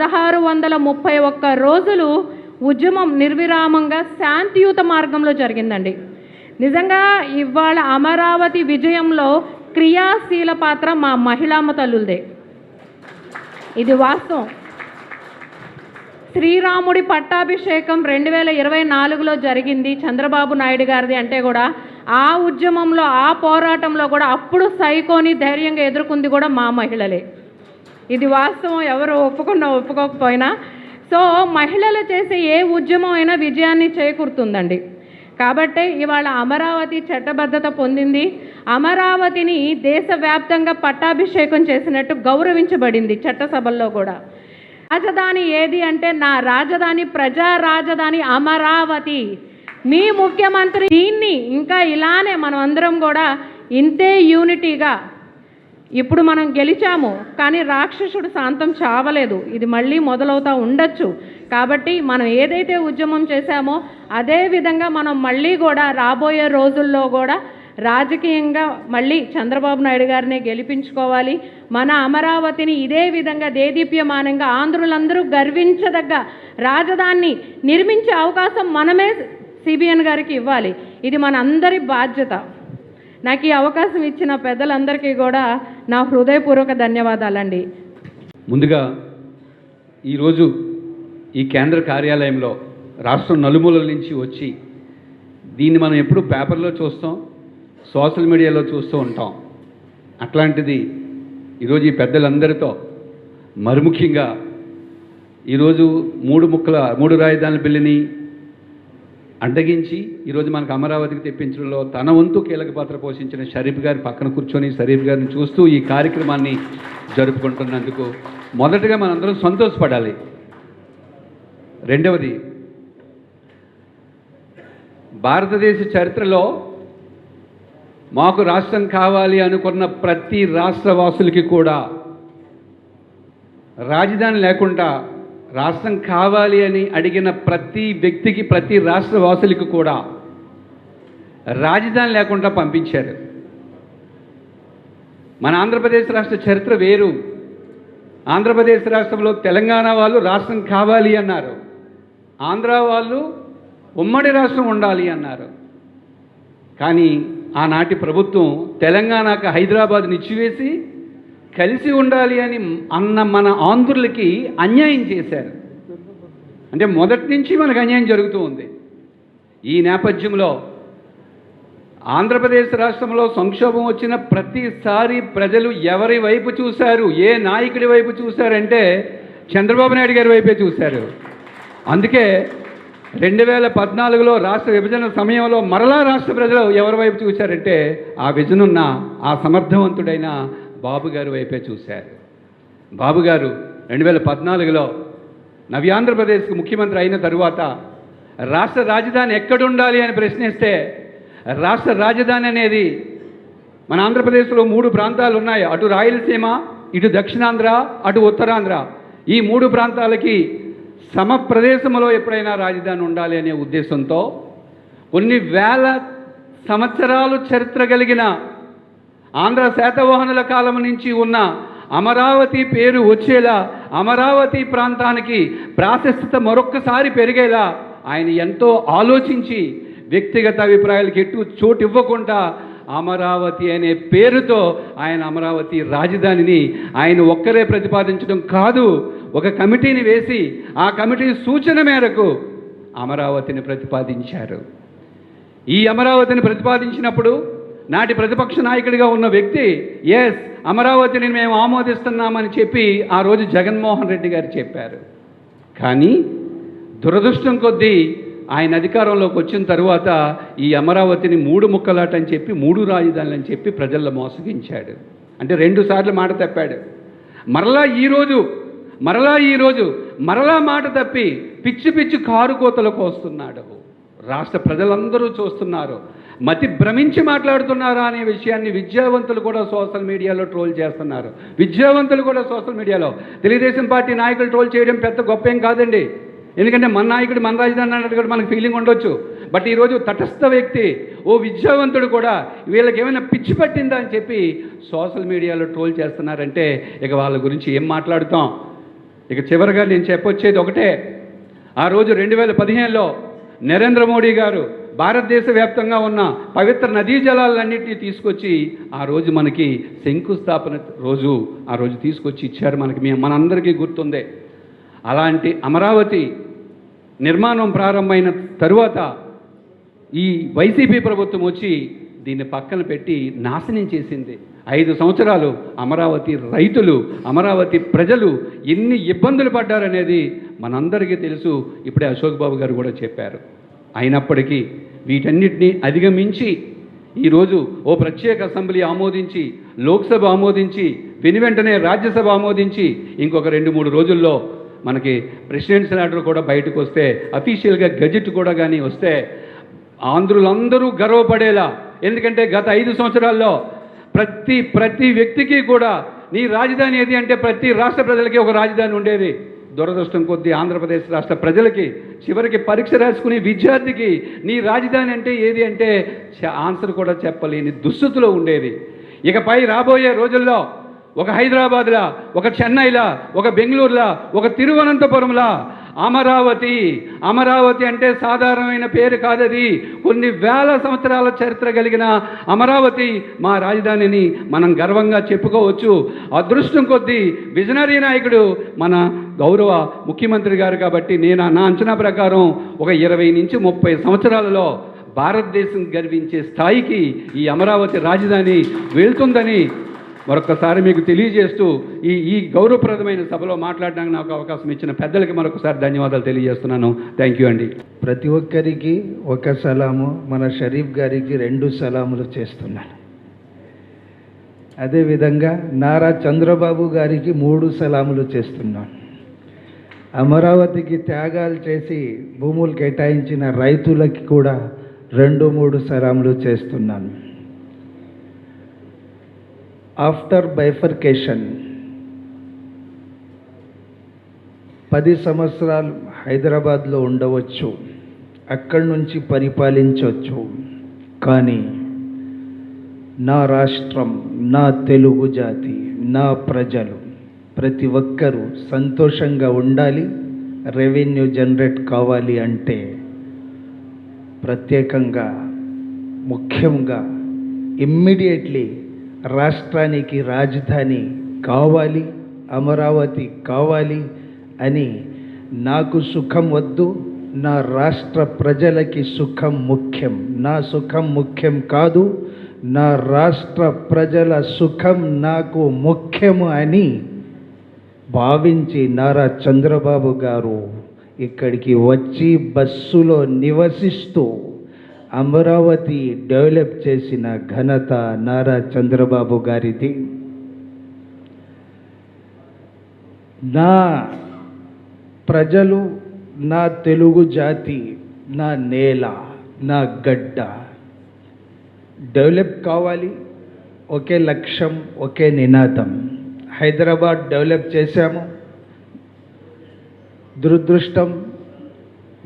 1631 రోజులు ఉద్యమం నిర్విరామంగా శాంతియుత మార్గంలో జరిగిందండి. నిజంగా ఇవాళ అమరావతి విజయంలో క్రియాశీల పాత్ర మా మహిళామ తల్లులదే. ఇది వాస్తవం. శ్రీరాముడి పట్టాభిషేకం 2024లో జరిగింది చంద్రబాబు నాయుడు గారిది. అంటే కూడా ఆ ఉద్యమంలో ఆ పోరాటంలో కూడా అప్పుడు సైకోని ధైర్యంగా ఎదుర్కొంది కూడా మా మహిళలే. ఇది వాస్తవం, ఎవరు ఒప్పుకున్నా ఒప్పుకోకపోయినా. సో మహిళలు చేసే ఏ ఉద్యమం అయినా విజయాన్ని చేకూరుతుందండి. కాబట్టే ఇవాళ అమరావతి చట్టబద్ధత పొందింది. అమరావతిని దేశవ్యాప్తంగా పట్టాభిషేకం చేసినట్టు గౌరవించబడింది చట్టసభల్లో కూడా. రాజధాని ఏది అంటే నా రాజధాని, ప్రజా రాజధాని అమరావతి. మీ ముఖ్యమంత్రి దీన్ని ఇంకా ఇలానే మనం అందరం కూడా ఇంతే యూనిటీగా, ఇప్పుడు మనం గెలిచాము కానీ రాక్షసుడు శాంతం చావలేదు, ఇది మళ్ళీ మొదలవుతూ ఉండొచ్చు. కాబట్టి మనం ఏదైతే ఉద్యమం చేశామో అదే విధంగా మనం మళ్ళీ కూడా రాబోయే రోజుల్లో కూడా రాజకీయంగా మళ్ళీ చంద్రబాబు నాయుడు గారిని గెలిపించుకోవాలి. మన అమరావతిని ఇదే విధంగా దేదీప్యమానంగా ఆంధ్రులందరూ గర్వించదగ్గ రాజధానిని నిర్మించే అవకాశం మనమే సిబిఎన్ గారికి ఇవ్వాలి. ఇది మన అందరి బాధ్యత. నాకు ఈ అవకాశం ఇచ్చిన పెద్దలందరికీ కూడా నా హృదయపూర్వక ధన్యవాదాలండి. ముందుగా ఈరోజు ఈ కేంద్ర కార్యాలయంలో రాష్ట్రం నలుమూలల నుంచి వచ్చి దీన్ని మనం ఎప్పుడు పేపర్లో చూస్తాం, సోషల్ మీడియాలో చూస్తూ ఉంటాం. అట్లాంటిది ఈరోజు ఈ పెద్దలందరితో మరి ముఖ్యంగా ఈరోజు మూడు రాజధానుల బిల్లుని అడ్డగించి ఈరోజు మనకు అమరావతికి తెప్పించడంలో తన వంతు కీలక పాత్ర పోషించిన షరీఫ్ గారి పక్కన కూర్చొని షరీఫ్ గారిని చూస్తూ ఈ కార్యక్రమాన్ని జరుపుకుంటున్నందుకు మొదటగా మనందరం సంతోషపడాలి. రెండవది, భారతదేశ చరిత్రలో మాకు రాష్ట్రం కావాలి అనుకున్న ప్రతి రాష్ట్రవాసులకి కూడా రాజధాని లేకుండా రాష్ట్రం కావాలి అని అడిగిన ప్రతి వ్యక్తికి, ప్రతి రాష్ట్రవాసులకి కూడా రాజధాని లేకుండా పంపించారు. మన ఆంధ్రప్రదేశ్ రాష్ట్ర చరిత్ర వేరు. ఆంధ్రప్రదేశ్ రాష్ట్రంలో తెలంగాణ వాళ్ళు రాష్ట్రం కావాలి అన్నారు, ఆంధ్ర వాళ్ళు ఉమ్మడి రాష్ట్రం ఉండాలి అన్నారు. కానీ ఆనాటి ప్రభుత్వం తెలంగాణకు హైదరాబాద్ని ఇచ్చివేసి కలిసి ఉండాలి అని అన్న మన ఆంధ్రులకి అన్యాయం చేశారు. అంటే మొదటి నుంచి మనకు అన్యాయం జరుగుతూ ఉంది. ఈ నేపథ్యంలో ఆంధ్రప్రదేశ్ రాష్ట్రంలో సంక్షోభం వచ్చిన ప్రతిసారి ప్రజలు ఎవరి వైపు చూశారు, ఏ నాయకుడి వైపు చూశారంటే చంద్రబాబు నాయుడు గారి వైపే చూశారు. అందుకే 2014లో రాష్ట్ర విభజన సమయంలో మరలా రాష్ట్ర ప్రజలు ఎవరి వైపు చూశారంటే ఆ విజనున్న, ఆ సమర్థవంతుడైన బాబు గారి వైపే చూశారు. బాబు గారు 2014లో నవ్యాంధ్రప్రదేశ్కి ముఖ్యమంత్రి అయిన తరువాత రాష్ట్ర రాజధాని ఎక్కడుండాలి అని ప్రశ్నిస్తే రాష్ట్ర రాజధాని అనేది మన ఆంధ్రప్రదేశ్లో 3 ప్రాంతాలు ఉన్నాయి. అటు రాయలసీమ, ఇటు దక్షిణాంధ్ర, అటు ఉత్తరాంధ్ర. ఈ 3 ప్రాంతాలకి సమ ప్రదేశంలో ఎప్పుడైనా రాజధాని ఉండాలి అనే ఉద్దేశంతో కొన్ని వేల సంవత్సరాలు చరిత్ర కలిగిన ఆంధ్ర శాతవాహనుల కాలం నుంచి ఉన్న అమరావతి పేరు వచ్చేలా, అమరావతి ప్రాంతానికి ప్రాశస్త్యత మరొక్కసారి పెరిగేలా ఆయన ఎంతో ఆలోచించి వ్యక్తిగత అభిప్రాయాలకు చోటు ఇవ్వకుండా అమరావతి అనే పేరుతో ఆయన అమరావతి రాజధానిని ఆయన ఒక్కరే ప్రతిపాదించడం కాదు, ఒక కమిటీని వేసి ఆ కమిటీ సూచన మేరకు అమరావతిని ప్రతిపాదించారు. ఈ అమరావతిని ప్రతిపాదించినప్పుడు నాటి ప్రతిపక్ష నాయకుడిగా ఉన్న వ్యక్తి ఎస్ అమరావతిని మేము ఆమోదిస్తున్నామని చెప్పి ఆ రోజు జగన్మోహన్ రెడ్డి గారు చెప్పారు. కానీ దురదృష్టం కొద్దీ ఆయన అధికారంలోకి వచ్చిన తరువాత ఈ అమరావతిని 3 ముక్కలాటని చెప్పి 3 రాజధానులు అని చెప్పి ప్రజల్లో మోసగించాడు. అంటే 2 సార్లు మాట తప్పాడు. మరలా ఈరోజు మాట తప్పి పిచ్చి పిచ్చి కారుకోతలకు వస్తున్నాడు. రాష్ట్ర ప్రజలందరూ చూస్తున్నారు. మతి భ్రమించి మాట్లాడుతున్నారా అనే విషయాన్ని విద్యావంతులు కూడా సోషల్ మీడియాలో ట్రోల్ చేస్తున్నారు. తెలుగుదేశం పార్టీ నాయకులు ట్రోల్ చేయడం పెద్ద గొప్ప ఏం కాదండి. ఎందుకంటే మన నాయకుడు మన రాజధాని అన్నట్టు కూడా మనకు ఫీలింగ్ ఉండొచ్చు. బట్ ఈరోజు తటస్థ వ్యక్తి, ఓ విద్యావంతుడు కూడా వీళ్ళకి ఏమైనా పిచ్చి పట్టిందా అని చెప్పి సోషల్ మీడియాలో ట్రోల్ చేస్తున్నారంటే ఇక వాళ్ళ గురించి ఏం మాట్లాడుతాం. ఇక చివరిగా నేను చెప్పొచ్చేది ఒకటే, ఆ రోజు 2015లో నరేంద్ర మోడీ గారు భారతదేశ వ్యాప్తంగా ఉన్న పవిత్ర నదీ జలాలన్నింటినీ తీసుకొచ్చి ఆ రోజు మనకి శంకుస్థాపన రోజు ఆ రోజు తీసుకొచ్చి ఇచ్చారు మనకి, మనందరికీ గుర్తుందే. అలాంటి అమరావతి నిర్మాణం ప్రారంభమైన తరువాత ఈ వైసీపీ ప్రభుత్వం వచ్చి దీన్ని పక్కన పెట్టి నాశనం చేసింది. 5 సంవత్సరాలు అమరావతి రైతులు, అమరావతి ప్రజలు ఎన్ని ఇబ్బందులు పడ్డారనేది మనందరికీ తెలుసు. ఇప్పుడే అశోక్ బాబు గారు కూడా చెప్పారు. అయినప్పటికీ వీటన్నిటినీ అధిగమించి ఈరోజు ఓ ప్రత్యేక అసెంబ్లీ ఆమోదించి, లోక్సభ ఆమోదించి, వెంటనే రాజ్యసభ ఆమోదించి, ఇంకొక 2-3 రోజుల్లో మనకి ప్రెసిడెన్షియల్ ఆర్డర్ కూడా బయటకు వస్తే, అఫీషియల్గా గజెట్ కూడా కానీ వస్తే ఆంధ్రులందరూ గర్వపడేలా. ఎందుకంటే గత 5 సంవత్సరాల్లో ప్రతి వ్యక్తికి కూడా నీ రాజధాని ఏది అంటే ప్రతి రాష్ట్ర ప్రజలకి ఒక రాజధాని ఉండేది. దురదృష్టం కొద్దీ ఆంధ్రప్రదేశ్ రాష్ట్ర ప్రజలకి చివరికి పరీక్ష రాసుకునే విద్యార్థికి నీ రాజధాని అంటే ఏది అంటే ఆన్సర్ కూడా చెప్పలేని దుస్థితిలో ఉండేది. ఇకపై రాబోయే రోజుల్లో ఒక హైదరాబాద్లా, ఒక చెన్నైలా, ఒక బెంగళూరులా, ఒక తిరువనంతపురంలా అమరావతి అంటే సాధారణమైన పేరు కాదది. కొన్ని వేల సంవత్సరాల చరిత్ర కలిగిన అమరావతి మా రాజధానిని మనం గర్వంగా చెప్పుకోవచ్చు. అదృష్టం కొద్దీ విజనరీ నాయకుడు మన గౌరవ ముఖ్యమంత్రి గారు కాబట్టి నా అంచనా ప్రకారం ఒక 20 నుంచి 30 సంవత్సరాలలో భారతదేశం గర్వించే స్థాయికి ఈ అమరావతి రాజధాని వెళ్తుందని మరొకసారి మీకు తెలియజేస్తూ ఈ గౌరవప్రదమైన సభలో మాట్లాడడానికి నాకు అవకాశం ఇచ్చిన పెద్దలకి మరొకసారి ధన్యవాదాలు తెలియజేస్తున్నాను. థ్యాంక్ యూ అండి. ప్రతి ఒక్కరికి ఒక సలాము, మన షరీఫ్ గారికి 2 సలాములు చేస్తున్నాను. అదేవిధంగా నారా చంద్రబాబు గారికి 3 సలాములు చేస్తున్నాను. అమరావతికి త్యాగాలు చేసి భూములు కేటాయించిన రైతులకి కూడా 2-3 సలాములు చేస్తున్నాను. ఆఫ్టర్ బైఫర్కేషన్ 10 సంవత్సరాలు హైదరాబాద్లో ఉండవచ్చు, అక్కడి నుంచి పరిపాలించవచ్చు. కానీ నా రాష్ట్రం, నా తెలుగు జాతి, నా ప్రజలు ప్రతి ఒక్కరూ సంతోషంగా ఉండాలి, రెవెన్యూ జనరేట్ కావాలి అంటే ప్రత్యేకంగా ముఖ్యంగా ఇమ్మీడియట్లీ రాష్ట్రానికి రాజధాని కావాలి, అమరావతి కావాలి అని. నాకు సుఖం వద్దు, నా రాష్ట్ర ప్రజలకి సుఖం ముఖ్యం. నా సుఖం ముఖ్యం కాదు, నా రాష్ట్ర ప్రజల సుఖం నాకు ముఖ్యము అని భావించి నారా చంద్రబాబు గారు ఇక్కడికి వచ్చి బస్సులో నివసిస్తూ అమరావతి డెవలప్ చేసిన ఘనత నారా చంద్రబాబు గారిది. నా ప్రజలు, నా తెలుగు జాతి, నా నేల, నా గడ్డ డెవలప్ కావాలి. ఒకే లక్ష్యం, ఒకే నినాదం. హైదరాబాద్ డెవలప్ చేశాము, దురదృష్టం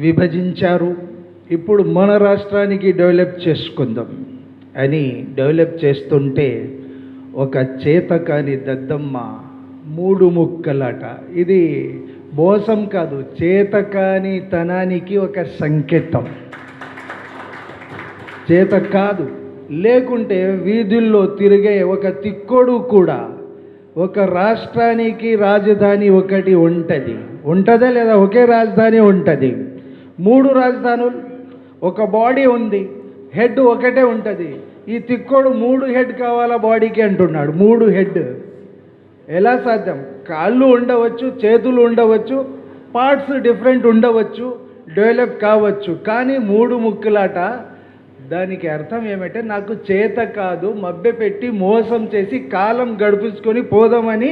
విభజించారు. ఇప్పుడు మన రాష్ట్రానికి డెవలప్ చేసుకుందాం అని డెవలప్ చేస్తుంటే ఒక చేతకాని దద్దమ్మ 3 ముక్కలాట. ఇది మోసం కాదు, చేతకాని తనానికి ఒక సంకేతం. చేత కాదు, లేకుంటే వీధుల్లో తిరిగే ఒక తిక్కోడు కూడా ఒక రాష్ట్రానికి రాజధాని ఒకటి ఉంటుందా లేదా? ఒకే రాజధాని ఉంటుంది. 3 రాజధానులు, ఒక బాడీ ఉంది, హెడ్ ఒకటే ఉంటుంది. ఈ తిక్కోడు 3 హెడ్ కావాలా బాడీకి అంటున్నాడు. 3 హెడ్ ఎలా సాధ్యం? కాళ్ళు ఉండవచ్చు, చేతులు ఉండవచ్చు, పార్ట్స్ డిఫరెంట్ ఉండవచ్చు, డెవలప్ కావచ్చు. కానీ 3 ముక్కలాట. దానికి అర్థం ఏమంటే నాకు చేత కాదు, మభ్యపెట్టి మోసం చేసి కాలం గడిపించుకొని పోదామని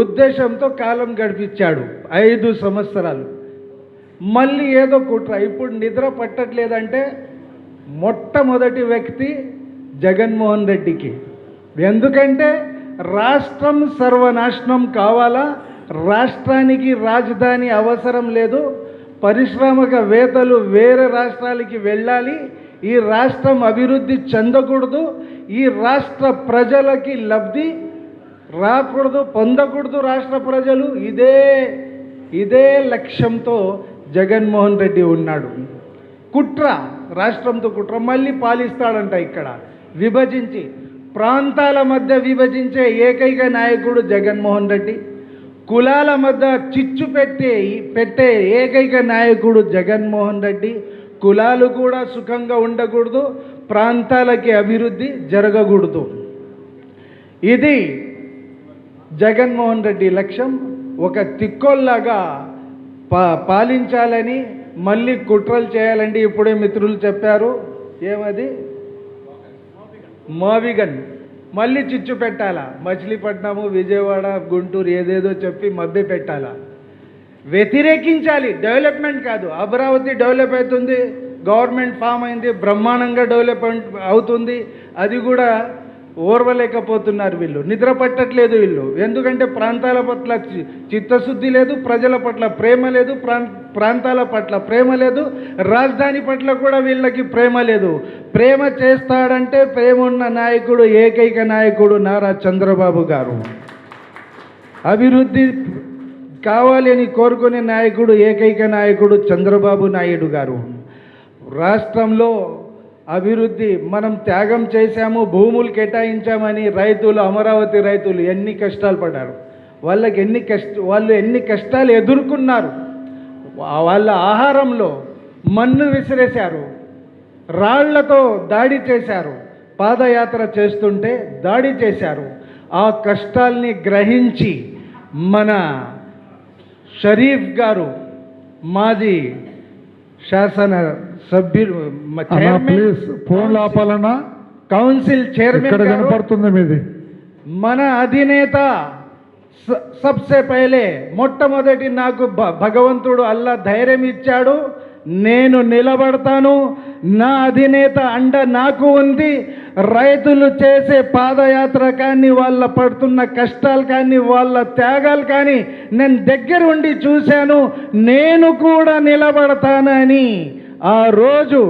ఉద్దేశంతో కాలం గడిపించాడు 5 సంవత్సరాలు. మళ్ళీ ఏదో కుట్ర. ఇప్పుడు నిద్ర పట్టట్లేదంటే మొట్టమొదటి వ్యక్తి జగన్మోహన్ రెడ్డికి. ఎందుకంటే రాష్ట్రం సర్వనాశనం కావాలా, రాష్ట్రానికి రాజధాని అవసరం లేదు, పారిశ్రామికవేత్తలు వేరే రాష్ట్రాలకి వెళ్ళాలి, ఈ రాష్ట్రం అభివృద్ధి చెందకూడదు, ఈ రాష్ట్ర ప్రజలకి లబ్ధి రాకూడదు, పొందకూడదు రాష్ట్ర ప్రజలు. ఇదే ఇదే లక్ష్యంతో జగన్మోహన్ రెడ్డి ఉన్నాడు. కుట్ర, రాష్ట్రంతో కుట్ర, మళ్ళీ పాలిస్తాడంట. ఇక్కడ విభజించి ప్రాంతాల మధ్య విభజించే ఏకైక నాయకుడు జగన్మోహన్ రెడ్డి. కులాల మధ్య చిచ్చు పెట్టే ఏకైక నాయకుడు జగన్మోహన్ రెడ్డి. కులాలు కూడా సుఖంగా ఉండకూడదు, ప్రాంతాలకి అభివృద్ధి జరగకూడదు. ఇది జగన్మోహన్ రెడ్డి లక్ష్యం. ఒక తిక్కోల్లాగా పాలించాలని, మళ్ళీ కుట్రలు చేయాలండి. ఇప్పుడే మిత్రులు చెప్పారు, ఏమది మోవిగన్ మళ్ళీ చిచ్చు పెట్టాలా, మచిలీపట్నము, విజయవాడ, గుంటూరు ఏదేదో చెప్పి మభ్య పెట్టాలా. వ్యతిరేకించాలి, డెవలప్మెంట్ కాదు. అమరావతి డెవలప్ అవుతుంది, గవర్నమెంట్ ఫామ్ అయింది, బ్రహ్మాండంగా డెవలప్మెంట్ అవుతుంది. అది కూడా ఓర్వలేకపోతున్నారు వీళ్ళు, నిద్ర పట్టట్లేదు వీళ్ళు. ఎందుకంటే ప్రాంతాల పట్ల చిత్తశుద్ధి లేదు, ప్రజల పట్ల ప్రేమ లేదు, ప్రాంతాల పట్ల ప్రేమ లేదు, రాజధాని పట్ల కూడా వీళ్ళకి ప్రేమ లేదు. ప్రేమ చేస్తాడంటే ప్రేమ ఉన్న నాయకుడు, ఏకైక నాయకుడు నారా చంద్రబాబు గారు. అభివృద్ధి కావాలి అని కోరుకునే నాయకుడు, ఏకైక నాయకుడు చంద్రబాబు నాయుడు గారు. రాష్ట్రంలో అభివృద్ధి మనం త్యాగం చేశాము, భూములు కేటాయించామని రైతులు, అమరావతి రైతులు ఎన్ని కష్టాలు పడ్డారు. వాళ్ళు ఎన్ని కష్టాలు ఎదుర్కొన్నారు. వాళ్ళ ఆహారంలో మన్ను విసిరేశారు, రాళ్లతో దాడి చేశారు, పాదయాత్ర చేస్తుంటే దాడి చేశారు. ఆ కష్టాల్ని గ్రహించి మన షరీఫ్ గారు, మాజీ శాసన సభ్యులు, ప్లీజ్ ఫోన్ ఆపాలన్నా, కౌన్సిల్ చైర్మన్ గారు, కనపడుతుంది మీది. మన అధినేత సబ్సే పహలే మొట్టమొదటి నాకు భగవంతుడు అల్లా ధైర్యం ఇచ్చాడు. నేను నిలబడతాను, నా అధినేత అండ నాకు ఉంది. రైతులు చేసే పాదయాత్ర కానీ, వాళ్ళ పడుతున్న కష్టాలు కానీ, వాళ్ళ త్యాగాలు కానీ నేను దగ్గరుండి చూశాను. నేను కూడా నిలబడతానని ఆ రోజు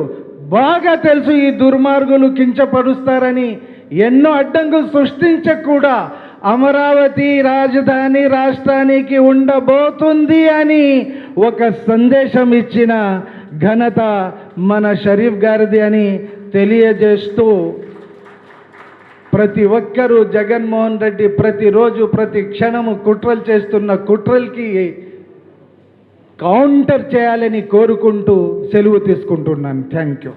బాగా తెలుసు. ఈ దుర్మార్గులు కించపరుస్తారని, ఎన్నో అడ్డంకులు సృష్టించక కూడా అమరావతి రాజధాని రాష్ట్రానికి ఉండబోతుంది అని ఒక సందేశం ఇచ్చిన ఘనత మన షరీఫ్ గారిది అని తెలియజేస్తూ, ప్రతి ఒక్కరూ జగన్మోహన్ రెడ్డి ప్రతిరోజు ప్రతి క్షణము కుట్రలు చేస్తున్న కుట్రలకి కౌంటర్ చేయాలని కోరుకుంటూ సెలవు తీసుకుంటున్నాను. Thank you.